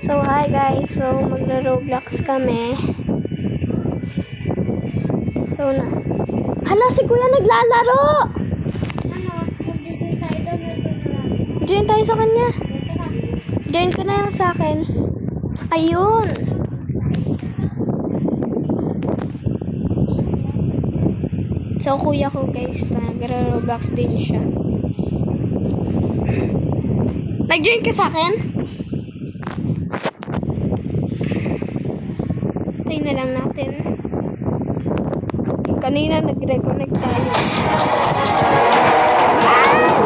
So, hi guys. So, magro-Roblox kami. So, hala, si Kuya naglalaro! Magbigay tayo daw nito na. Join tayo sa kanya. Join ko na yung sa akin. Ayun! So, kuya ko guys, nagro-Roblox din siya. Nag-join ka sa akin? Tayo na lang natin. Kanina nag-reconnect tayo. Ah!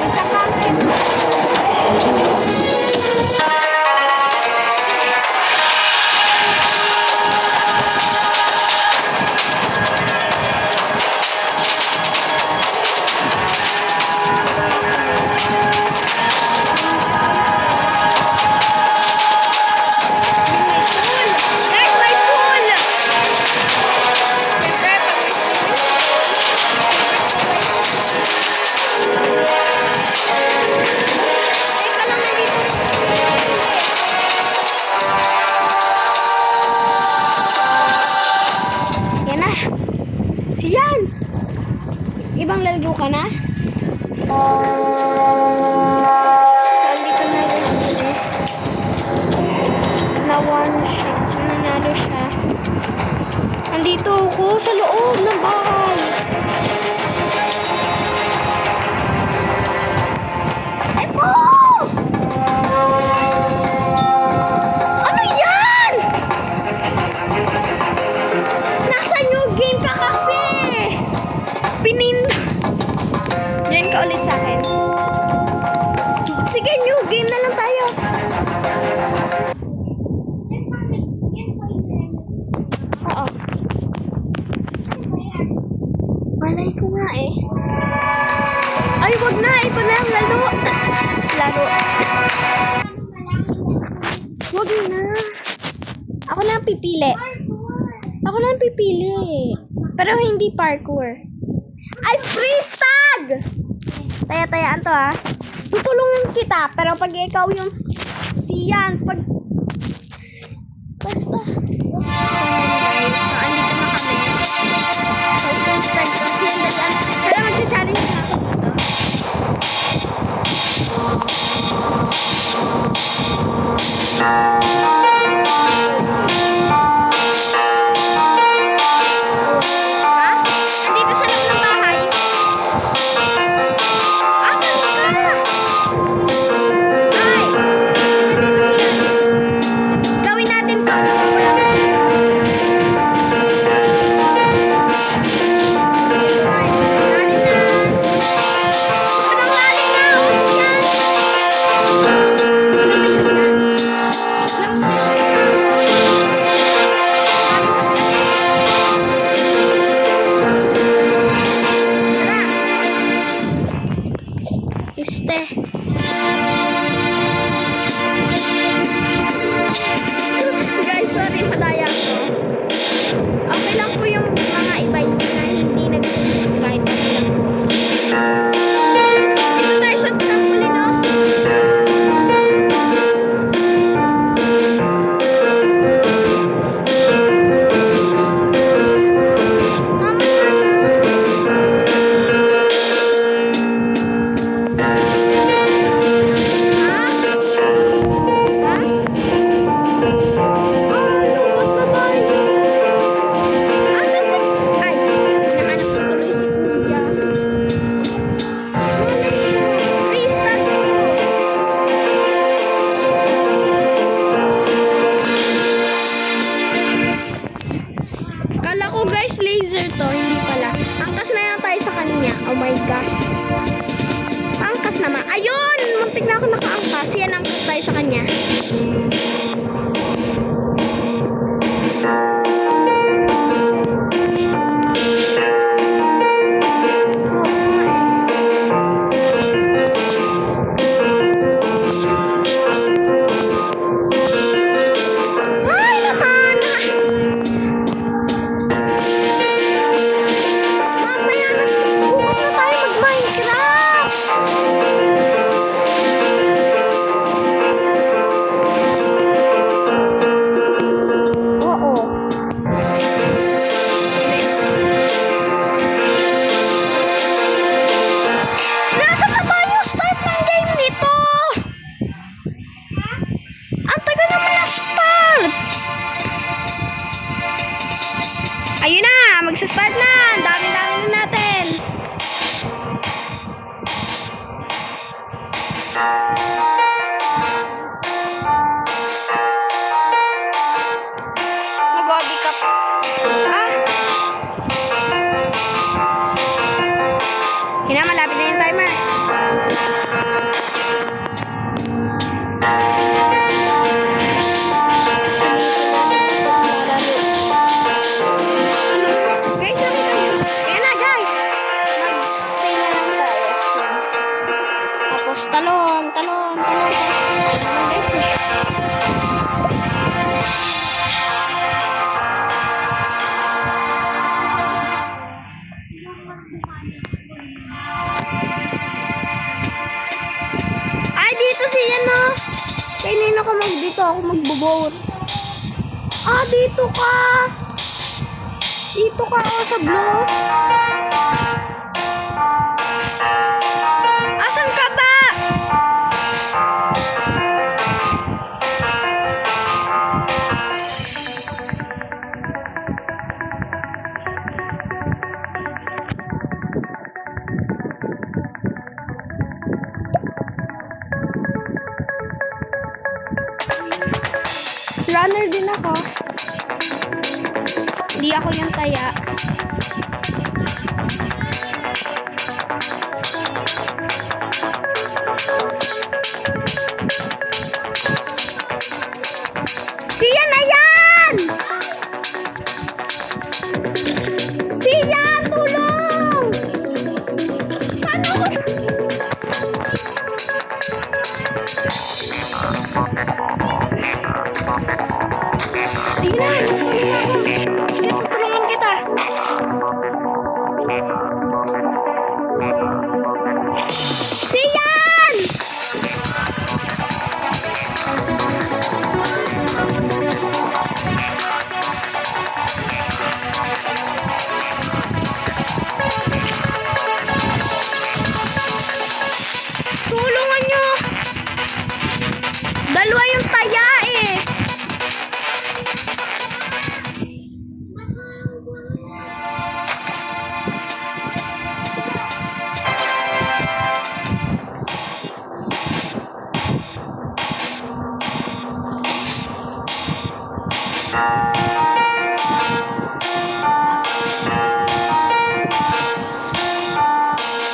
Nagka-camping. Guys, may pool! Siyempre, pag may teka lang, nandito. Yan na. Siyan! Ibang lalaro ka na? So, andito na guys ulit. Na one shot. Nanalo siya. Andito ako sa loob ng bahay. Eto! Ano yan? Nasa new game ka kasi. Join ka ulit sa akin. Sige, new game na lang tayo. Oo. Malay ko nga eh. Ay, wag na. Ito na ang laro. Laro. Wag na. Ako na ang pipili. Ako na ang pipili. Pero hindi parkour. Ay, freeze tag! Taya-tayaan to ha. Tutulungan kita. Pero pag ikaw yung siyan, pag... Basta. So, guys. So, andito na kami. So, freeze tag to. Siyan, dalian. Pero mag-challenge na ako dito. Ha? Andito sa loob ng bahay. Asan ka? Ay! Andito siya. Gawin natin to. Wala na siya. Ay, lalim na. Sobrang lalim na. Uso yan. Tara. Este. Guys, sorry, madaya ko. Okay lang po yung mga iba na hindi nag-subscribe. Dito tayo sa trampoline, no? Kala ko guys laser to, hindi pala. Angkas na lang tayo sa kanya. Oh my gosh. Angkas naman. Ayun! Muntik na ako nakaangkas. Yan, angkas tayo sa kanya. Ay, naman! Mamaya na. Bukas na tayo mag-Minecraft. Magsa-start na! Dami-dami na natin! Mag-obby ka pa. Hina, malapit na yung timer. Talon. Ay, dito si ano. Kainin ako dito ako magbo-boat. Ah, dito ka. Dito ka ako sa block. Asan ka ba? Runner din ako. Hindi ako yung taya. Siyan, ayan! Siyan, tulong! Ano? Ayan, tulungan kita. Siyan! Tulungan nyo! Dalawa yung taya eh!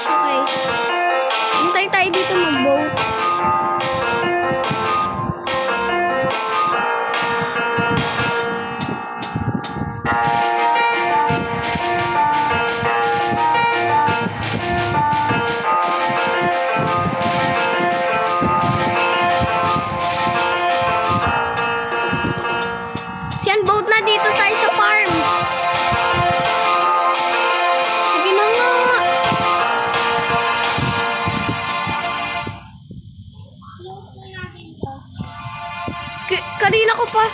Okay. Hintay tayo dito mag-boat. Siyan, boat na dito tayo sa farm. Sige na nga. Kanina ko pa.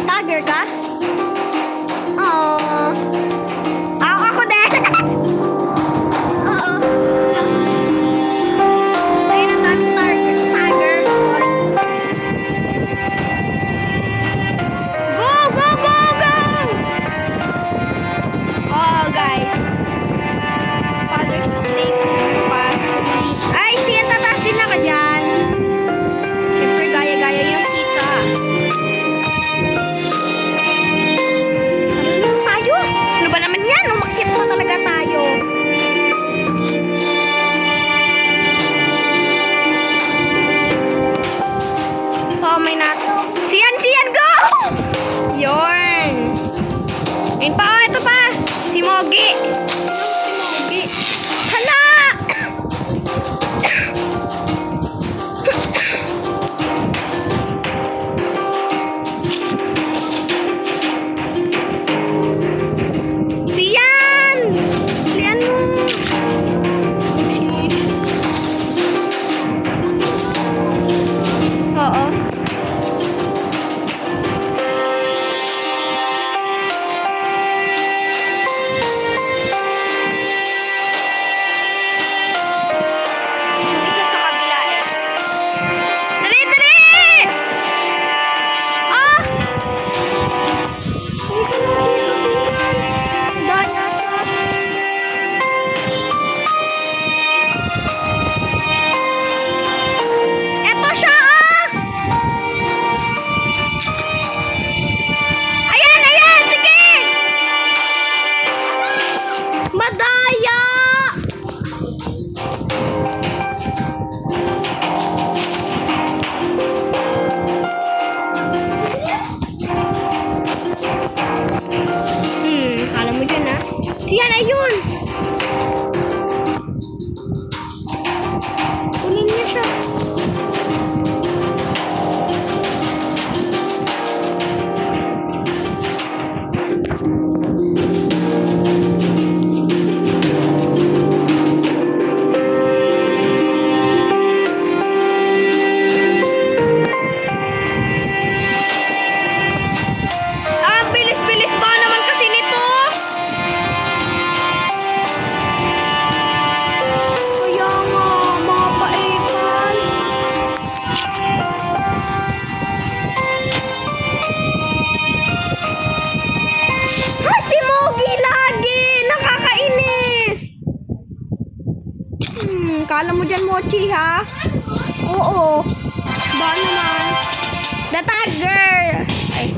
Tagger ka? Oo. Ako din. Oo. Ayun ang daming tagger. Sorry. Go! Oh, guys. Father's Day bukas. Ay, siya tataas din ako dyan. Siyempre, gaya-gaya yung kita. Ano ba naman yan? Umakyat na talaga tayo. Ito, may nato. Siyan, go! Yorn. Ayun pa, ito pa. Si Mogi. Si Mogi. Hala! Siyan! Kala mo dyan, Mochi, ha? Oo. Ba naman? The tiger! Ay.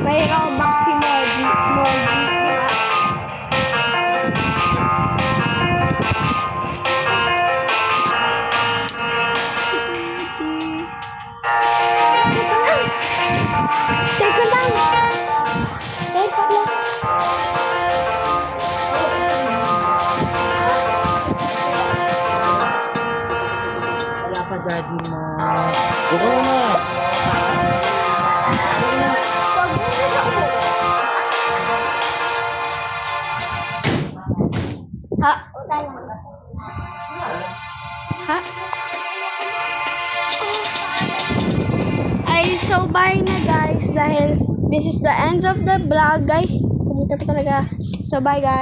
May robux si Moji. Moji, ha? Teka lang. Teka lang. Wala pa daddy mo. Huwag ka na. Ha? Ha? Ay, so bye na guys dahil this is the end of the vlog guys. Pumunta pa talaga. So bye guys.